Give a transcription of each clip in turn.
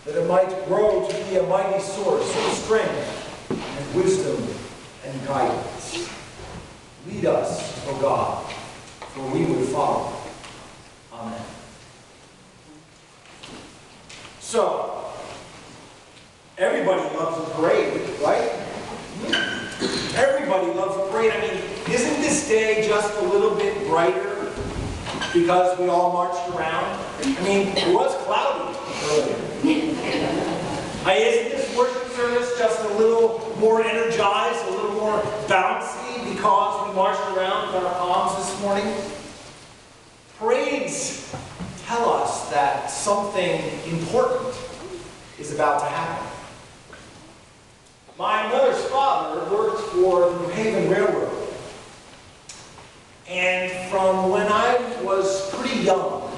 that it might grow to be a mighty source of strength and wisdom and guidance. Lead us, O God, for we would follow. Amen. So, everybody loves a parade, right? Everybody loves a parade. I mean, isn't this day just a little bit brighter because we all marched around? I mean, it was cloudy earlier. Isn't this worship service just a little more energized, a little more bouncy because we marched around with our palms this morning? Parades tell us that something important is about to happen. My mother's father worked for the New Haven Railroad. And from when I was pretty young,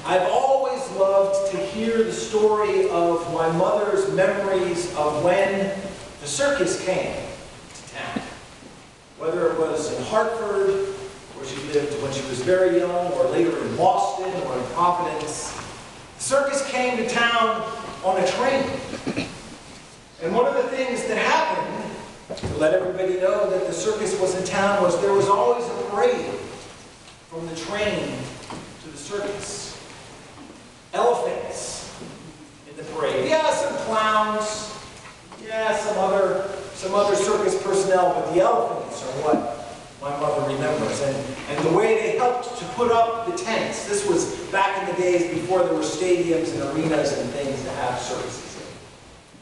I've always loved to hear the story of my mother's memories of when the circus came to town. Whether it was in Hartford, where she lived when she was very young, or later in Boston or in Providence, the circus came to town on a train. And one of the things that happened, to let everybody know that the circus was in town, was there was always a parade from the train to the circus. Elephants in the parade. Yeah, some clowns. Yeah, some other circus personnel, but the elephants are what my mother remembers. And the way they helped to put up the tents. This was back in the days before there were stadiums and arenas and things to have circuses.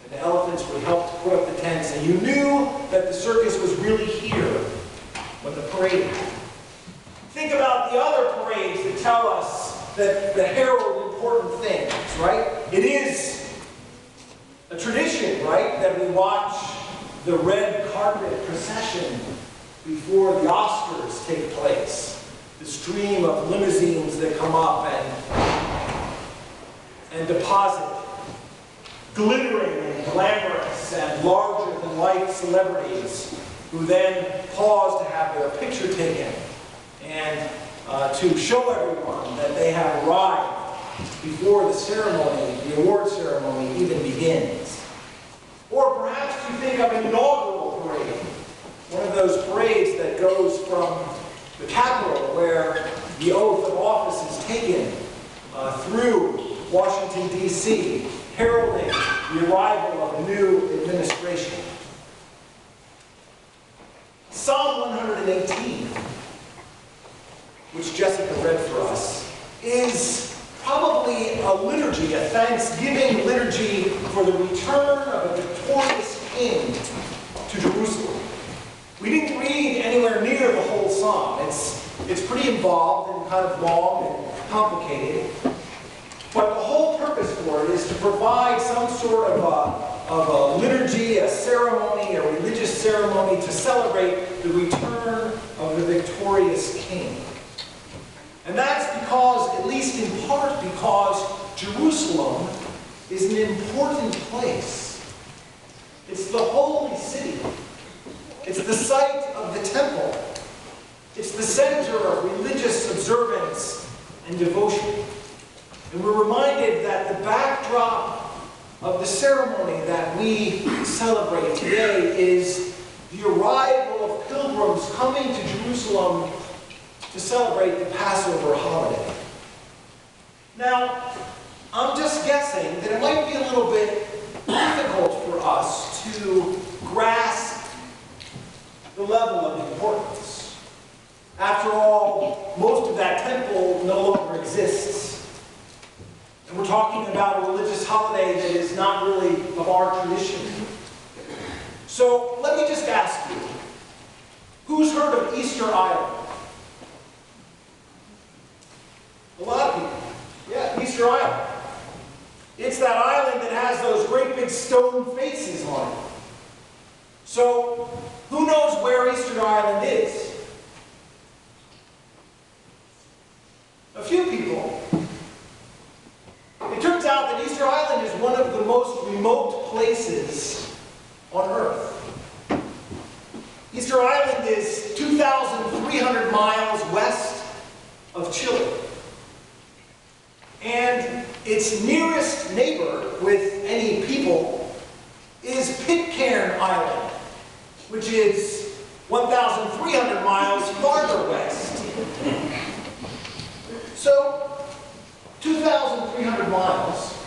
The elephants would help to put up the tents, and you knew that the circus was really here when the parade happened. Think about the other parades that tell us that herald important things, right? It is a tradition, right, that we watch the red carpet procession before the Oscars take place. The stream of limousines that come up and deposit glittering and glamorous and larger-than-life celebrities who then pause to have their picture taken and to show everyone that they have arrived before the ceremony, the award ceremony, even begins. Or perhaps you think of an inaugural parade, one of those parades that goes from the Capitol, where the oath of office is taken, through Washington, D.C., heralding the arrival of a new administration. Psalm 118, which Jessica read for us, is probably a liturgy, a thanksgiving liturgy for the return of a victorious king to Jerusalem. We didn't read anywhere near the whole psalm. It's pretty involved and kind of long and complicated. But the whole purpose for it is to provide some sort of a liturgy, a ceremony, a religious ceremony to celebrate the return of the victorious king. And that's because, at least in part, because Jerusalem is an important place. It's the holy city. It's the site of the temple. It's the center of religious observance and devotion. And we're reminded that the backdrop of the ceremony that we celebrate today is the arrival of pilgrims coming to Jerusalem to celebrate the Passover holiday. Now, I'm just guessing that it might be a little bit difficult for us to grasp the level of importance. After all, most of that temple no longer exists. And we're talking about a religious holiday that is not really of our tradition. So let me just ask you, who's heard of Easter Island? A lot of people. Yeah, Easter Island. It's that island that has those great big stone faces on it. So, who knows where Easter Island is? A few people. It turns out that Easter Island is one of the most remote places on Earth. Easter Island is 2,300 miles west of Chile. And its nearest neighbor, with which is 1,300 miles farther west. So, 2,300 miles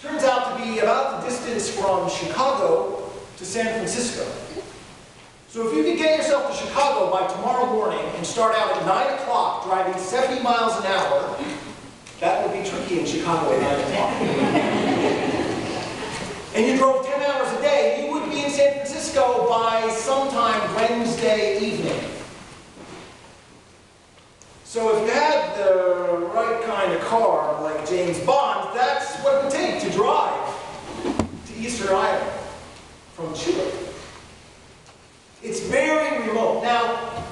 turns out to be about the distance from Chicago to San Francisco. So if you could get yourself to Chicago by tomorrow morning and start out at 9 o'clock driving 70 miles an hour, that would be tricky in Chicago at 9 o'clock. And you drove 10 hours a day, you would be in San Francisco by sometime Wednesday evening. So if you had the right kind of car, like James Bond, that's what it would take to drive to Easter Island from Chile. It's very remote. Now,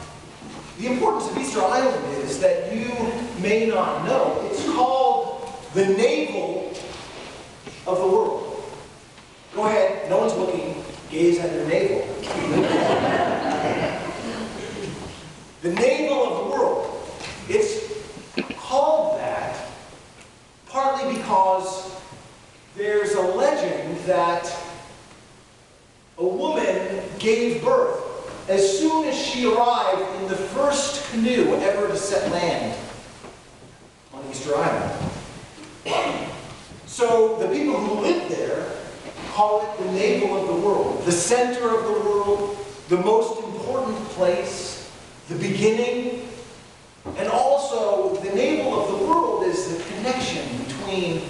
the importance of Easter Island is that you may not know, it's called the navel of the world. Go ahead, no one's looking, gaze at your navel. The navel of the world. It's called that partly because there's a legend that a woman gave birth as soon as she arrived in the first canoe ever to set land on Easter Island. So the people who live there call it the navel of the world, the center of the world, the most important place, the beginning, and also the navel of the world is the connection between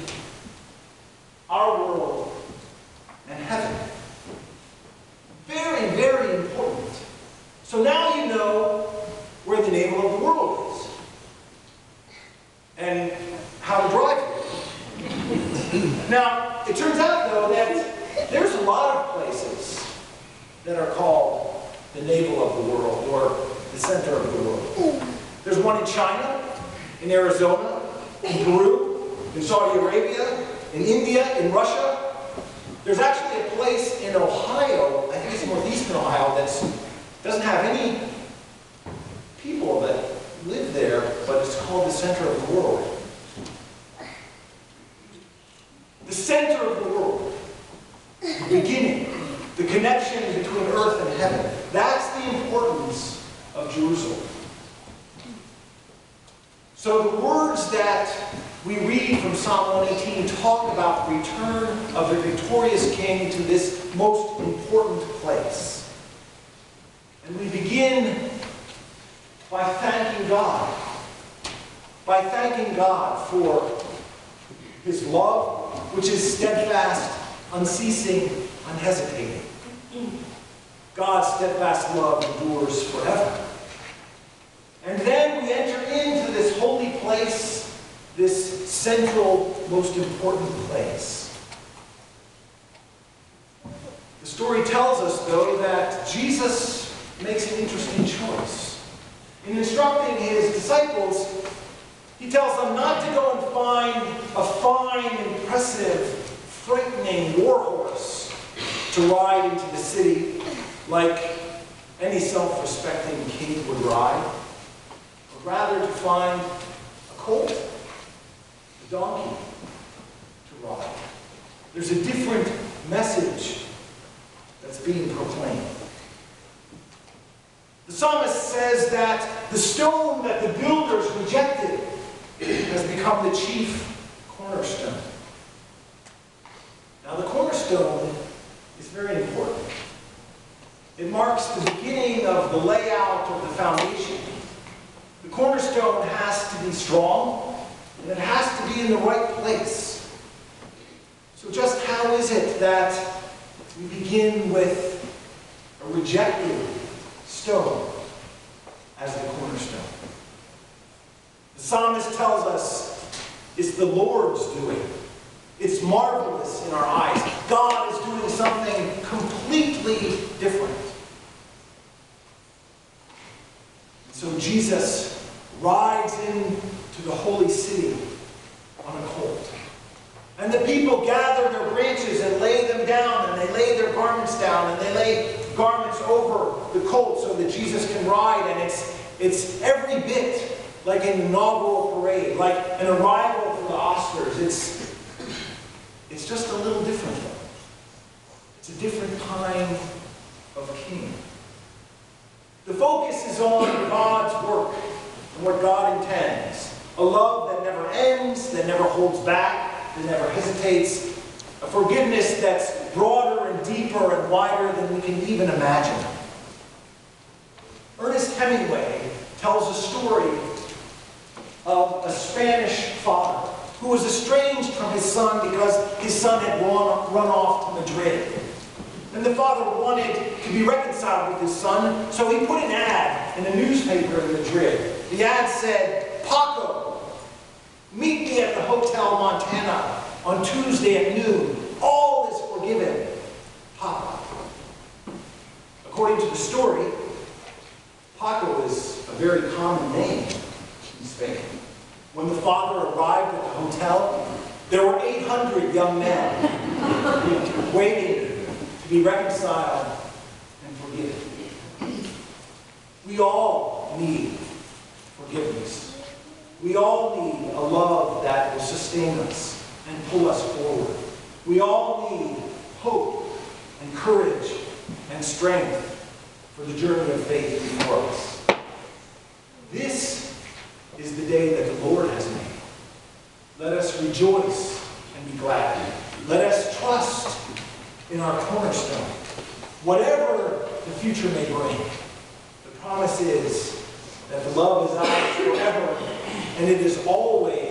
our world and heaven. Very, very important. So now you know where the navel of the world is and how to drive it. Now, it turns out, though, that there's a lot of places that are called the navel of the world or the center of the world. There's one in China, in Arizona, in Peru, in Saudi Arabia, in India, in Russia. There's actually a place in Ohio, I think it's northeastern Ohio, that doesn't have any people that live there, but it's called the center of the world. The center of the world, the beginning, the connection between earth and heaven. That's the importance of Jerusalem. So the words that we read from Psalm 118 talk about the return of the victorious king to this most important place. And we begin by thanking God. By thanking God for his love, which is steadfast, unceasing, unhesitating. God's steadfast love endures forever. And then we enter into this holy place, this central, most important place. The story tells us, though, that Jesus makes an interesting choice. In instructing his disciples, he tells them not to go and find a fine, impressive, frightening war horse to ride into the city like any self-respecting king would ride, but rather to find a colt, a donkey to ride. There's a different message that's being proclaimed. The psalmist says that the stone that the builders rejected has become the chief cornerstone. Now, the cornerstone is very important. It marks the beginning of the layout of the foundation. The cornerstone has to be strong, and it has to be in the right place. So just how is it that we begin with a rejected stone as the cornerstone? The psalmist tells us it's the Lord's doing. It's marvelous in our eyes. God is doing something completely different. So Jesus rides into the holy city on a colt. And the people gather their branches and lay them down, and they lay their garments down, and they lay garments over the colt so that Jesus can ride. And it's every bit like an inaugural parade, like an arrival for the Oscars. It's just a little different, though. It's a different kind of King. The focus is on God's work and what God intends. A love that never ends, that never holds back, that never hesitates. A forgiveness that's broader and deeper and wider than we can even imagine. Ernest Hemingway tells a story of a Spanish father who was estranged from his son because his son had run off to Madrid. And the father wanted to be reconciled with his son, so he put an ad in a newspaper in Madrid. The ad said, "Paco, meet me at the Hotel Montana on Tuesday at noon. All is forgiven. Papa." According to the story, Paco is a very common name in Spain. When the father arrived at the hotel, there were 800 young men waiting to be reconciled and forgiven. We all need forgiveness. We all need a love that will sustain us and pull us forward. We all need hope and courage and strength for the journey of faith before us. This is the day that the Lord has made. Let us rejoice and be glad. Let us trust in our cornerstone. Whatever the future may bring, the promise is that the love is ours forever, and it is always